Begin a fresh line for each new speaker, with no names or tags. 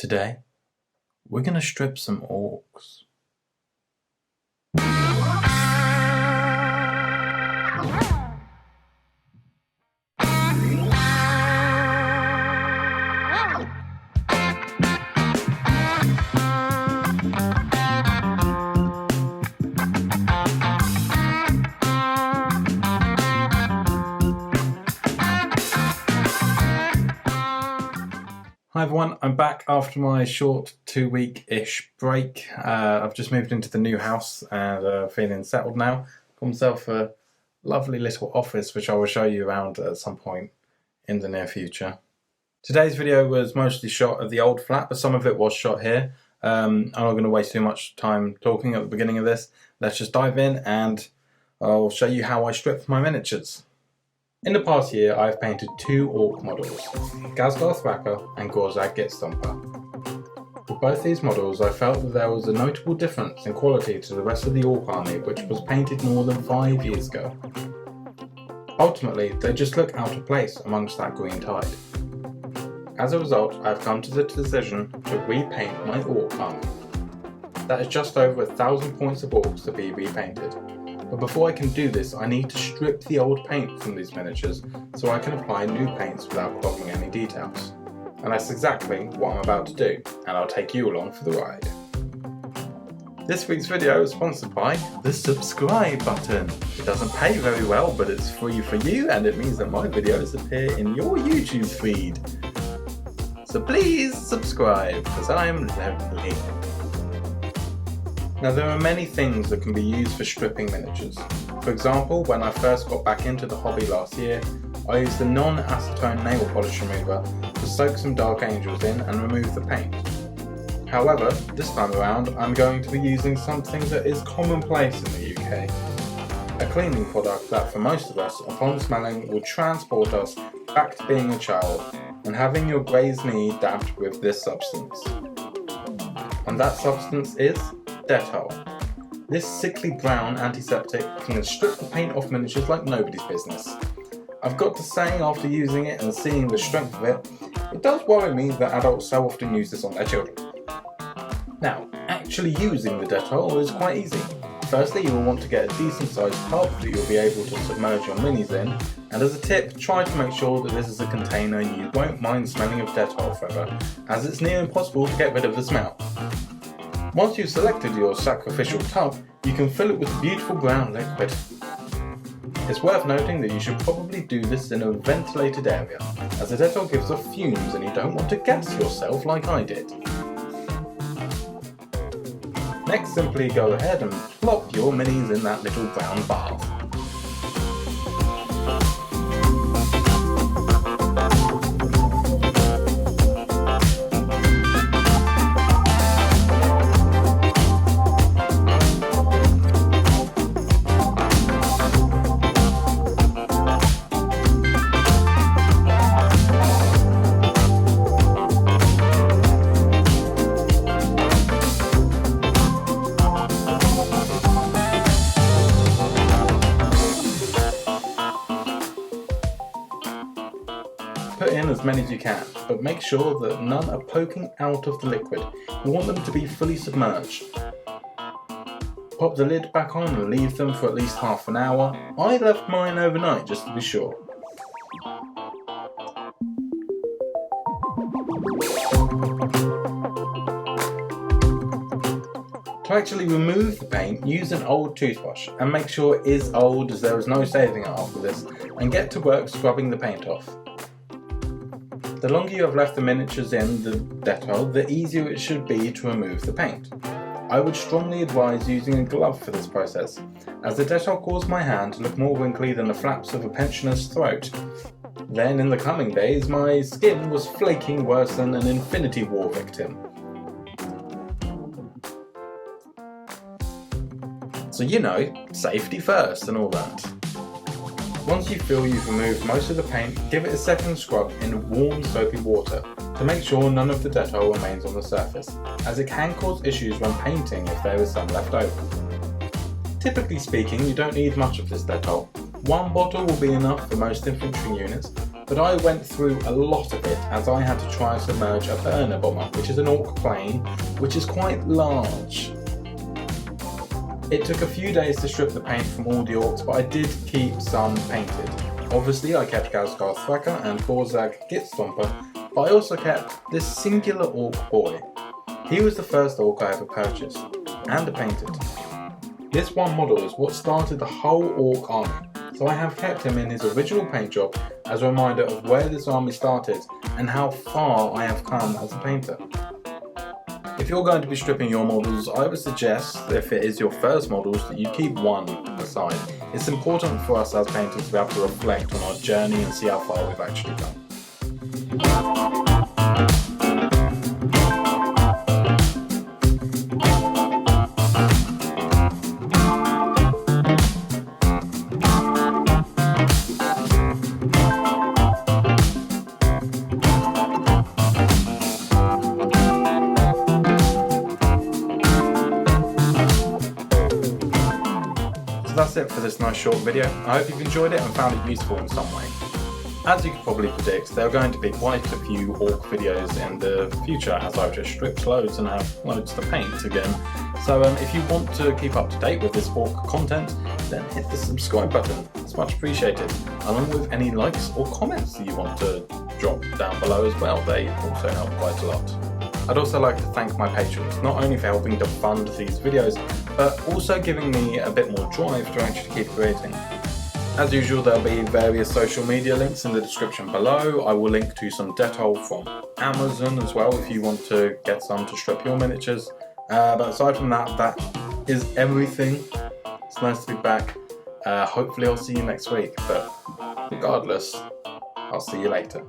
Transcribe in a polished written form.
Today, we're going to strip some orcs. Hi everyone, I'm back after my short 2-week-ish break. I've just moved into the new house and feeling settled now. Got myself a lovely little office which I will show you around at some point in the near future. Today's video was mostly shot at the old flat, but some of it was shot here. I'm not going to waste too much time talking at the beginning of this. Let's just dive in and I'll show you how I strip my miniatures. In the past year, I've painted 2 orc models, Gazgar Thracker and Gorzag Gitstomper. With both these models, I felt that there was a notable difference in quality to the rest of the orc army, which was painted more than 5 years ago. Ultimately, they just look out of place amongst that green tide. As a result, I've come to the decision to repaint my orc army. That is just over 1,000 points of orcs to be repainted. But before I can do this, I need to strip the old paint from these miniatures so I can apply new paints without clogging any details. And that's exactly what I'm about to do, and I'll take you along for the ride. This week's video is sponsored by the subscribe button. It doesn't pay very well, but it's free for you, and it means that my videos appear in your YouTube feed. So please subscribe, because I'm lonely. Now there are many things that can be used for stripping miniatures. For example, when I first got back into the hobby last year, I used the non-acetone nail polish remover to soak some Dark Angels in and remove the paint. However, this time around I'm going to be using something that is commonplace in the UK. A cleaning product that for most of us, upon smelling, will transport us back to being a child and having your grazed knee dabbed with this substance. And that substance is Dettol. This sickly brown antiseptic can strip the paint off miniatures like nobody's business. I've got to say, after using it and seeing the strength of it, it does worry me that adults so often use this on their children. Now, actually using the Dettol is quite easy. Firstly, you will want to get a decent sized tub that you'll be able to submerge your minis in, and as a tip, try to make sure that this is a container you won't mind smelling of Dettol forever, as it's near impossible to get rid of the smell. Once you've selected your sacrificial tub, you can fill it with a beautiful brown liquid. It's worth noting that you should probably do this in a ventilated area, as the Dettol gives off fumes and you don't want to gas yourself like I did. Next, simply go ahead and plop your minis in that little brown bath. Put in as many as you can, but make sure that none are poking out of the liquid. You want them to be fully submerged. Pop the lid back on and leave them for at least half an hour. I left mine overnight just to be sure. To actually remove the paint, use an old toothbrush and make sure it is old, as there is no saving it after this, and get to work scrubbing the paint off. The longer you have left the miniatures in the Dettol, the easier it should be to remove the paint. I would strongly advise using a glove for this process, as the Dettol caused my hand to look more wrinkly than the flaps of a pensioner's throat. Then in the coming days, my skin was flaking worse than an Infinity War victim. So you know, safety first and all that. Once you feel you've removed most of the paint, give it a second scrub in warm soapy water to make sure none of the Dettol remains on the surface, as it can cause issues when painting if there is some left over. Typically speaking, you don't need much of this Dettol. One bottle will be enough for most infantry units, but I went through a lot of it as I had to try and submerge a burner bomber, which is an orc plane, which is quite large. It took a few days to strip the paint from all the orcs, but I did keep some painted. Obviously I kept Gazgar Thwacker and Gorzag Gitstomper, but I also kept this singular orc boy. He was the first orc I ever purchased, and painted. This one model is what started the whole orc army, so I have kept him in his original paint job as a reminder of where this army started and how far I have come as a painter. If you're going to be stripping your models, I would suggest, if it is your first models, that you keep one aside. It's important for us as painters to be able to reflect on our journey and see how far we've actually come. So that's it for this nice short video. I hope you've enjoyed it and found it useful in some way. As you could probably predict, there are going to be quite a few orc videos in the future as I've just stripped loads and have loads to paint again. So if you want to keep up to date with this orc content, then hit the subscribe button. It's much appreciated, along with any likes or comments that you want to drop down below as well. They also help quite a lot. I'd also like to thank my patrons, not only for helping to fund these videos, but also giving me a bit more drive to actually keep creating. As usual, there'll be various social media links in the description below. I will link to some Dettol from Amazon as well if you want to get some to strip your miniatures. But aside from that, that is everything. It's nice to be back. Hopefully I'll see you next week, but regardless, I'll see you later.